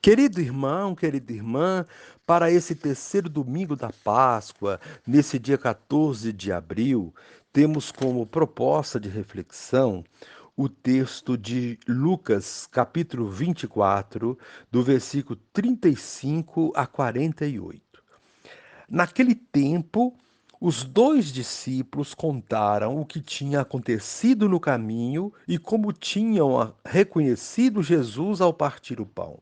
Querido irmão, querida irmã, para esse terceiro domingo da Páscoa, nesse dia 14 de abril, temos como proposta de reflexão o texto de Lucas, capítulo 24, do versículo 35 a 48. Naquele tempo, os dois discípulos contaram o que tinha acontecido no caminho e como tinham reconhecido Jesus ao partir o pão.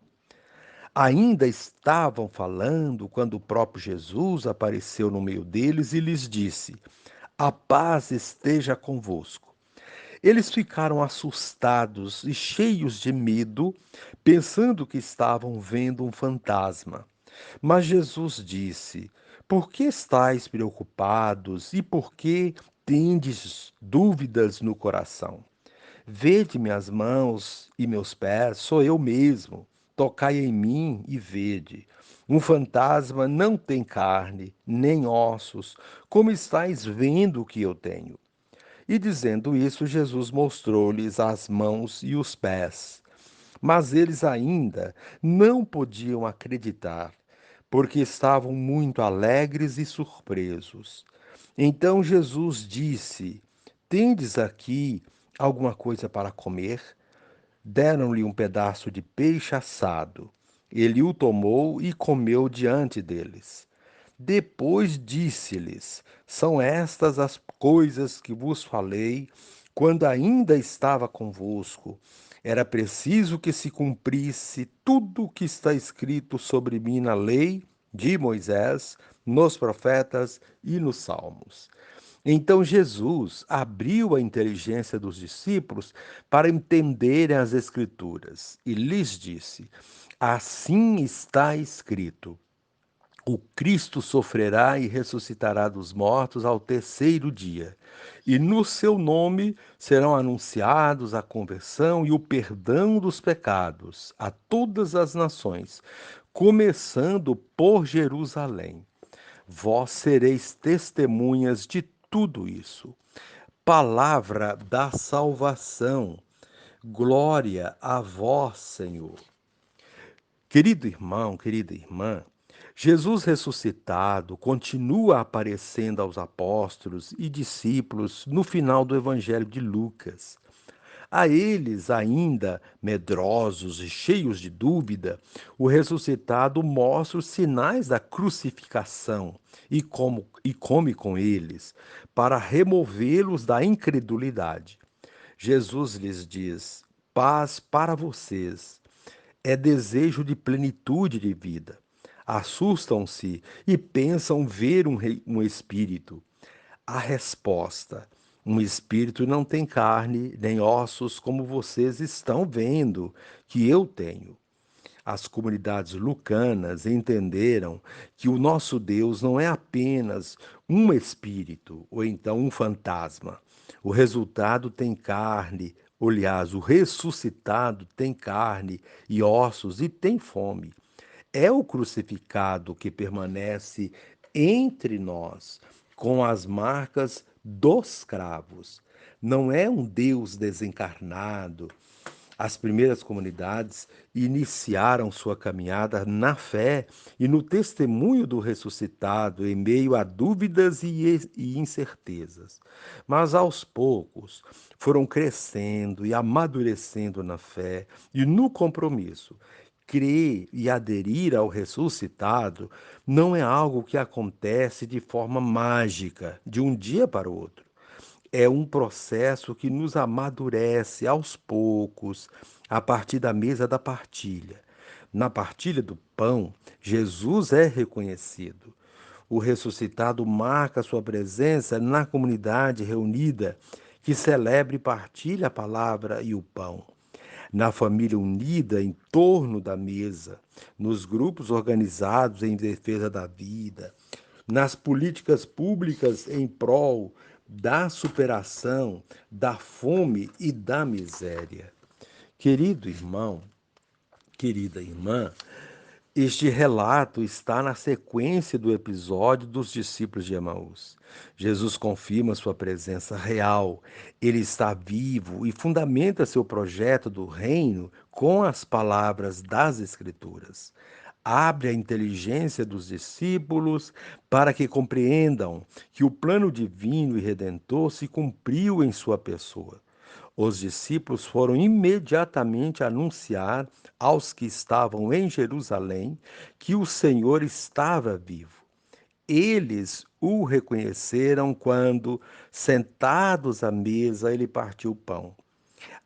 Ainda estavam falando quando o próprio Jesus apareceu no meio deles e lhes disse: A paz esteja convosco. Eles ficaram assustados e cheios de medo, pensando que estavam vendo um fantasma. Mas Jesus disse: Por que estáis preocupados e por que tendes dúvidas no coração? Vede minhas mãos e meus pés, sou eu mesmo. Tocai em mim e vede. Um fantasma não tem carne, nem ossos, como estáis vendo que eu tenho. E dizendo isso, Jesus mostrou-lhes as mãos e os pés. Mas eles ainda não podiam acreditar, porque estavam muito alegres e surpresos. Então Jesus disse: Tendes aqui alguma coisa para comer? Deram-lhe um pedaço de peixe assado. Ele o tomou e comeu diante deles. Depois disse-lhes: São estas as coisas que vos falei quando ainda estava convosco. Era preciso que se cumprisse tudo o que está escrito sobre mim na lei de Moisés, nos profetas e nos salmos. Então Jesus abriu a inteligência dos discípulos para entenderem as Escrituras e lhes disse: Assim está escrito. O Cristo sofrerá e ressuscitará dos mortos ao terceiro dia, e no seu nome serão anunciados a conversão e o perdão dos pecados a todas as nações, começando por Jerusalém. Vós sereis testemunhas de tudo isso. Palavra da salvação. Glória a vós, Senhor. Querido irmão, querida irmã, Jesus ressuscitado continua aparecendo aos apóstolos e discípulos no final do Evangelho de Lucas. A eles, ainda medrosos e cheios de dúvida, o ressuscitado mostra os sinais da crucificação e come com eles, para removê-los da incredulidade. Jesus lhes diz: Paz para vocês. É desejo de plenitude de vida. Assustam-se e pensam ver um espírito. A resposta: um espírito não tem carne nem ossos como vocês estão vendo que eu tenho. As comunidades lucanas entenderam que o nosso Deus não é apenas um espírito ou então um fantasma. O resultado tem carne, aliás, o ressuscitado tem carne e ossos e tem fome. É o crucificado que permanece entre nós, com as marcas dos cravos. Não é um Deus desencarnado. As primeiras comunidades iniciaram sua caminhada na fé e no testemunho do ressuscitado, em meio a dúvidas e incertezas. Mas aos poucos foram crescendo e amadurecendo na fé e no compromisso. Crer e aderir ao ressuscitado não é algo que acontece de forma mágica, de um dia para o outro. É um processo que nos amadurece aos poucos, a partir da mesa da partilha. Na partilha do pão, Jesus é reconhecido. O ressuscitado marca sua presença na comunidade reunida, que celebra e partilha a palavra e o pão. Na família unida em torno da mesa, nos grupos organizados em defesa da vida, nas políticas públicas em prol da superação da fome e da miséria. Querido irmão, querida irmã, Este relato está na sequência do episódio dos discípulos de Emaús. Jesus confirma sua presença real, ele está vivo e fundamenta seu projeto do reino com as palavras das Escrituras. Abre a inteligência dos discípulos para que compreendam que o plano divino e redentor se cumpriu em sua pessoa. Os discípulos foram imediatamente anunciar aos que estavam em Jerusalém que o Senhor estava vivo. Eles o reconheceram quando, sentados à mesa, ele partiu o pão.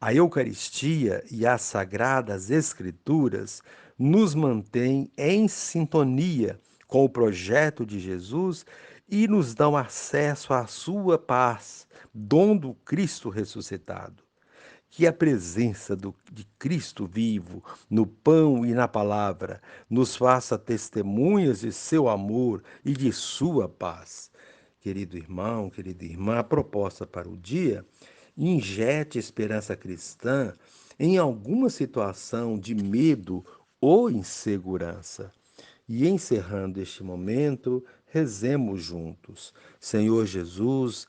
A Eucaristia e as Sagradas Escrituras nos mantêm em sintonia com o projeto de Jesus e nos dão acesso à sua paz, dom do Cristo ressuscitado. Que a presença de Cristo vivo no pão e na palavra nos faça testemunhas de seu amor e de sua paz. Querido irmão, querida irmã, a proposta para o dia: injete esperança cristã em alguma situação de medo ou insegurança. E encerrando este momento, rezemos juntos. Senhor Jesus,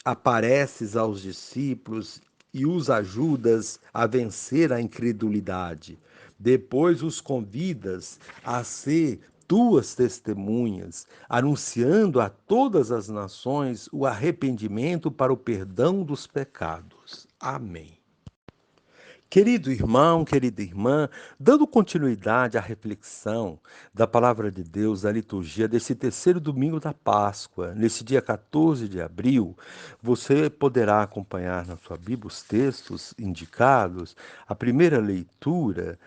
apareces aos discípulos e os ajudas a vencer a incredulidade. Depois os convidas a ser tuas testemunhas, anunciando a todas as nações o arrependimento para o perdão dos pecados. Amém. Querido irmão, querida irmã, dando continuidade à reflexão da palavra de Deus, da liturgia desse terceiro domingo da Páscoa, nesse dia 14 de abril, você poderá acompanhar na sua Bíblia os textos indicados, a primeira leitura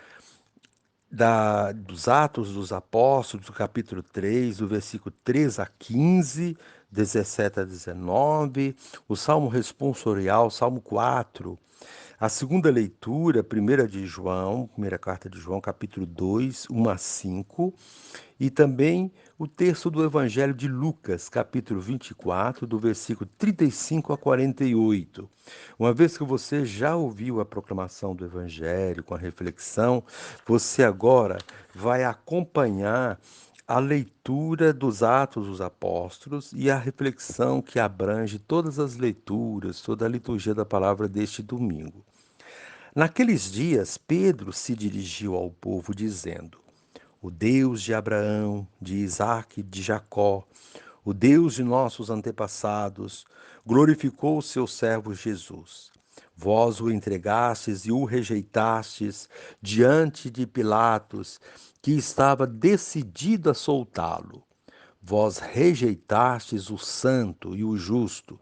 dos Atos dos Apóstolos, do capítulo 3, do versículo 3 a 15, 17 a 19, o Salmo responsorial, Salmo 4, a segunda leitura, primeira carta de João, capítulo 2, 1 a 5, e também o texto do Evangelho de Lucas, capítulo 24, do versículo 35 a 48. Uma vez que você já ouviu a proclamação do Evangelho com a reflexão, você agora vai acompanhar a leitura dos Atos dos Apóstolos e a reflexão que abrange todas as leituras, toda a liturgia da palavra deste domingo. Naqueles dias, Pedro se dirigiu ao povo dizendo: O Deus de Abraão, de Isaque e de Jacó, o Deus de nossos antepassados, glorificou o seu servo Jesus. Vós o entregastes e o rejeitastes diante de Pilatos, que estava decidido a soltá-lo. Vós rejeitastes o santo e o justo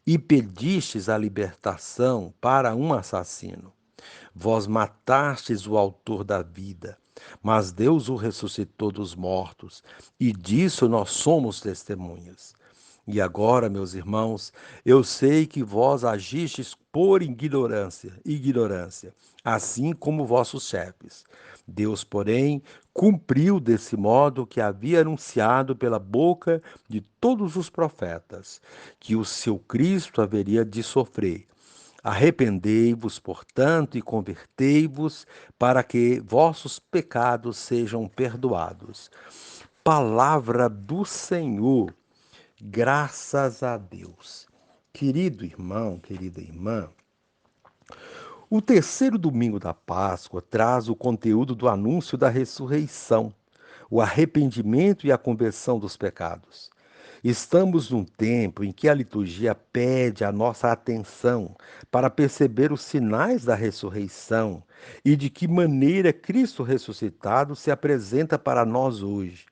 e pedistes a libertação para um assassino. Vós matastes o autor da vida, mas Deus o ressuscitou dos mortos, e disso nós somos testemunhas. E agora, meus irmãos, eu sei que vós agistes por ignorância, assim como vossos chefes. Deus, porém, cumpriu desse modo o que havia anunciado pela boca de todos os profetas, que o seu Cristo haveria de sofrer. Arrependei-vos, portanto, e convertei-vos, para que vossos pecados sejam perdoados. Palavra do Senhor, graças a Deus. Querido irmão, querida irmã, o terceiro domingo da Páscoa traz o conteúdo do anúncio da ressurreição, o arrependimento e a conversão dos pecados. Estamos num tempo em que a liturgia pede a nossa atenção para perceber os sinais da ressurreição e de que maneira Cristo ressuscitado se apresenta para nós hoje.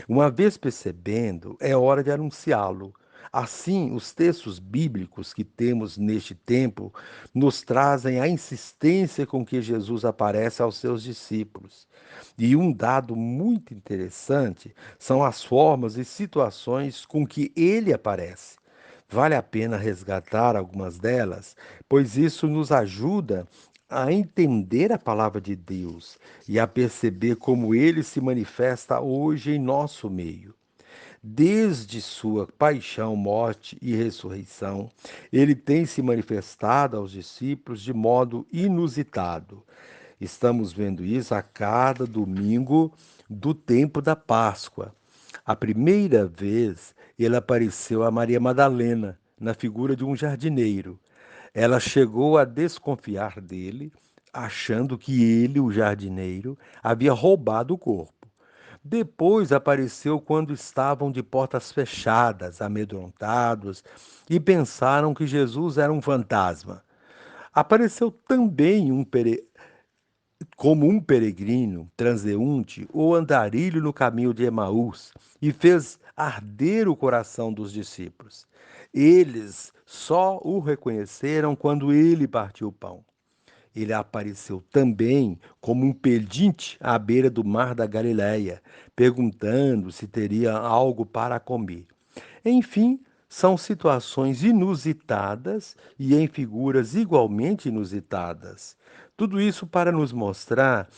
Uma vez percebendo, é hora de anunciá-lo. Assim, os textos bíblicos que temos neste tempo nos trazem a insistência com que Jesus aparece aos seus discípulos. E um dado muito interessante são as formas e situações com que ele aparece. Vale a pena resgatar algumas delas, pois isso nos ajuda a entender a palavra de Deus e a perceber como ele se manifesta hoje em nosso meio. Desde sua paixão, morte e ressurreição, ele tem se manifestado aos discípulos de modo inusitado. Estamos vendo isso a cada domingo do tempo da Páscoa. A primeira vez ele apareceu a Maria Madalena, na figura de um jardineiro. Ela chegou a desconfiar dele, achando que ele, o jardineiro, havia roubado o corpo. Depois apareceu quando estavam de portas fechadas, amedrontados, e pensaram que Jesus era um fantasma. Apareceu também como um peregrino, transeunte ou andarilho no caminho de Emaús, e fez arder o coração dos discípulos. Eles só o reconheceram quando ele partiu o pão. Ele apareceu também como um pedinte à beira do mar da Galileia, perguntando se teria algo para comer. Enfim, são situações inusitadas e em figuras igualmente inusitadas. Tudo isso para nos mostrar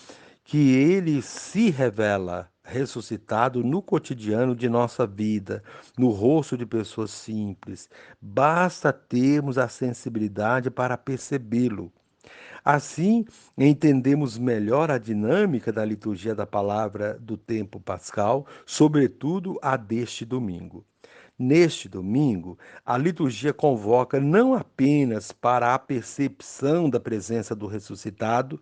que ele se revela ressuscitado no cotidiano de nossa vida, no rosto de pessoas simples. Basta termos a sensibilidade para percebê-lo. Assim, entendemos melhor a dinâmica da liturgia da palavra do tempo pascal, sobretudo a deste domingo. Neste domingo, a liturgia convoca não apenas para a percepção da presença do ressuscitado,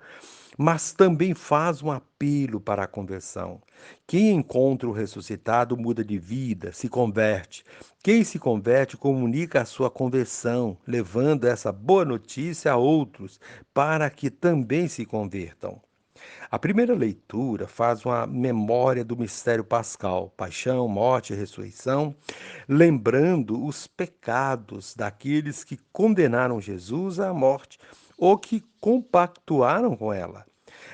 mas também faz um apelo para a conversão. Quem encontra o ressuscitado muda de vida, se converte. Quem se converte comunica a sua conversão, levando essa boa notícia a outros, para que também se convertam. A primeira leitura faz uma memória do mistério pascal, paixão, morte e ressurreição, lembrando os pecados daqueles que condenaram Jesus à morte ou que compactuaram com ela.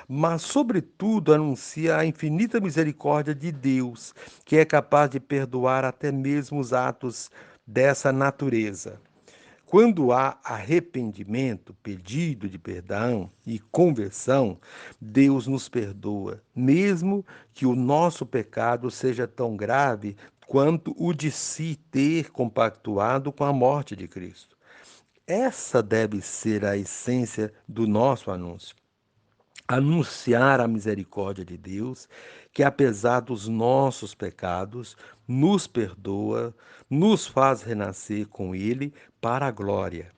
Mas, sobretudo, anuncia a infinita misericórdia de Deus, que é capaz de perdoar até mesmo os atos dessa natureza. Quando há arrependimento, pedido de perdão e conversão, Deus nos perdoa, mesmo que o nosso pecado seja tão grave quanto o de se ter compactuado com a morte de Cristo. Essa deve ser a essência do nosso anúncio. Anunciar a misericórdia de Deus, que apesar dos nossos pecados, nos perdoa, nos faz renascer com Ele para a glória.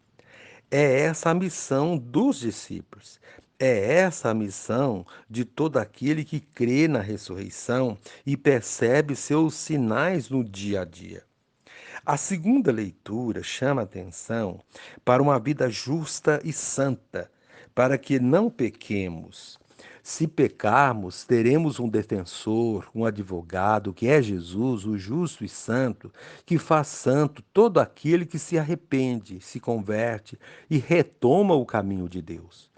É essa a missão dos discípulos. É essa a missão de todo aquele que crê na ressurreição e percebe seus sinais no dia a dia. A segunda leitura chama atenção para uma vida justa e santa, para que não pequemos. Se pecarmos, teremos um defensor, um advogado, que é Jesus, o justo e santo, que faz santo todo aquele que se arrepende, se converte e retoma o caminho de Deus.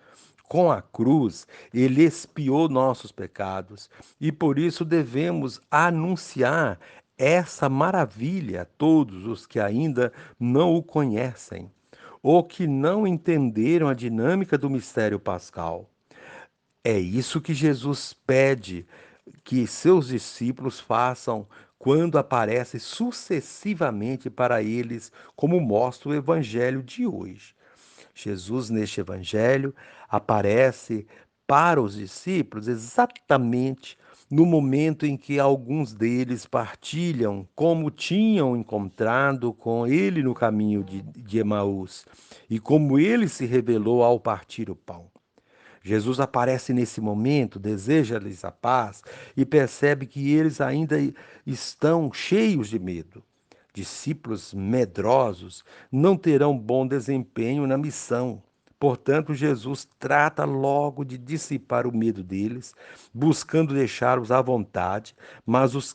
Com a cruz, ele expiou nossos pecados e por isso devemos anunciar essa maravilha a todos os que ainda não o conhecem ou que não entenderam a dinâmica do mistério pascal. É isso que Jesus pede que seus discípulos façam quando aparece sucessivamente para eles, como mostra o evangelho de hoje. Jesus, neste evangelho, aparece para os discípulos exatamente no momento em que alguns deles partilham como tinham encontrado com ele no caminho de Emaús e como ele se revelou ao partir o pão. Jesus aparece nesse momento, deseja-lhes a paz e percebe que eles ainda estão cheios de medo. Discípulos medrosos não terão bom desempenho na missão. Portanto, Jesus trata logo de dissipar o medo deles, buscando deixá-los à vontade, mas os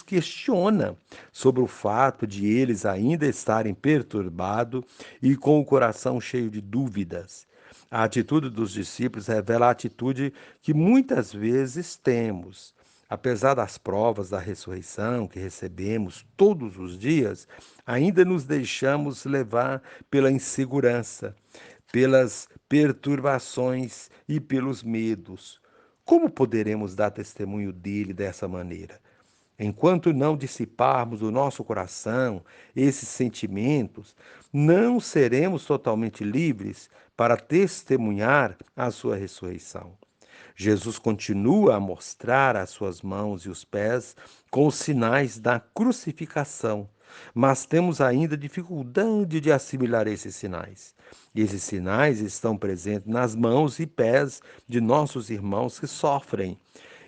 questiona sobre o fato de eles ainda estarem perturbados e com o coração cheio de dúvidas. A atitude dos discípulos revela a atitude que muitas vezes temos. Apesar das provas da ressurreição que recebemos todos os dias, ainda nos deixamos levar pela insegurança, pelas perturbações e pelos medos. Como poderemos dar testemunho dele dessa maneira? Enquanto não dissiparmos do nosso coração esses sentimentos, não seremos totalmente livres para testemunhar a sua ressurreição. Jesus continua a mostrar as suas mãos e os pés com os sinais da crucificação, mas temos ainda dificuldade de assimilar esses sinais. Esses sinais estão presentes nas mãos e pés de nossos irmãos que sofrem.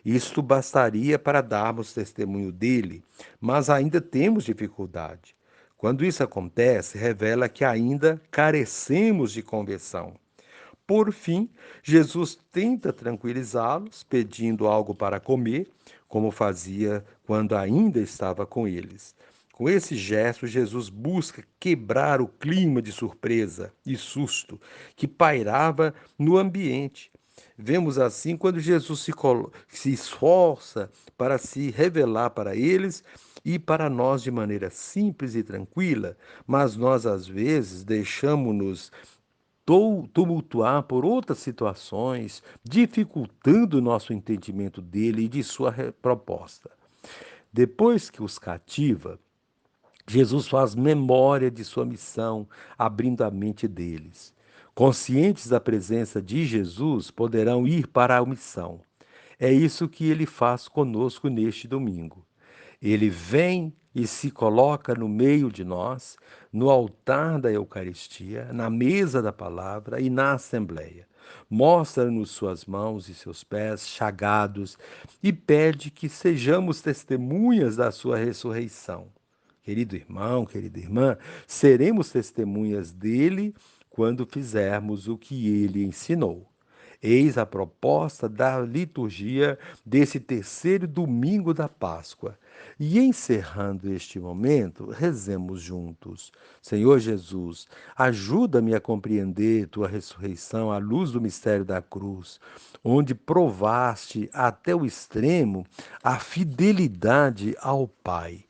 Isto bastaria para darmos testemunho dele, mas ainda temos dificuldade. Quando isso acontece, revela que ainda carecemos de conversão. Por fim, Jesus tenta tranquilizá-los, pedindo algo para comer, como fazia quando ainda estava com eles. Com esse gesto, Jesus busca quebrar o clima de surpresa e susto que pairava no ambiente. Vemos assim quando Jesus se esforça para se revelar para eles e para nós de maneira simples e tranquila, mas nós às vezes deixamos-nos tumultuar por outras situações, dificultando o nosso entendimento dele e de sua proposta. Depois que os cativa, Jesus faz memória de sua missão, abrindo a mente deles. Conscientes da presença de Jesus, poderão ir para a missão. É isso que ele faz conosco neste domingo. Ele vem e se coloca no meio de nós, no altar da Eucaristia, na mesa da palavra e na assembleia. Mostra-nos suas mãos e seus pés chagados e pede que sejamos testemunhas da sua ressurreição. Querido irmão, querida irmã, seremos testemunhas dele quando fizermos o que ele ensinou. Eis a proposta da liturgia desse terceiro domingo da Páscoa. E encerrando este momento, rezemos juntos. Senhor Jesus, ajuda-me a compreender tua ressurreição à luz do mistério da cruz, onde provaste até o extremo a fidelidade ao Pai.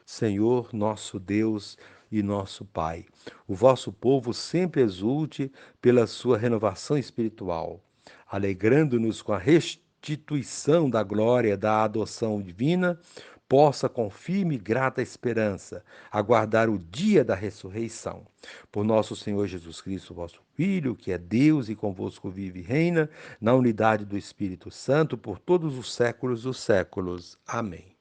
Senhor, nosso Deus e nosso Pai, o vosso povo sempre exulte pela sua renovação espiritual, alegrando-nos com a restituição da glória da adoção divina, possa com firme e grata esperança aguardar o dia da ressurreição. Por nosso Senhor Jesus Cristo, vosso Filho, que é Deus e convosco vive e reina, na unidade do Espírito Santo, por todos os séculos dos séculos. Amém.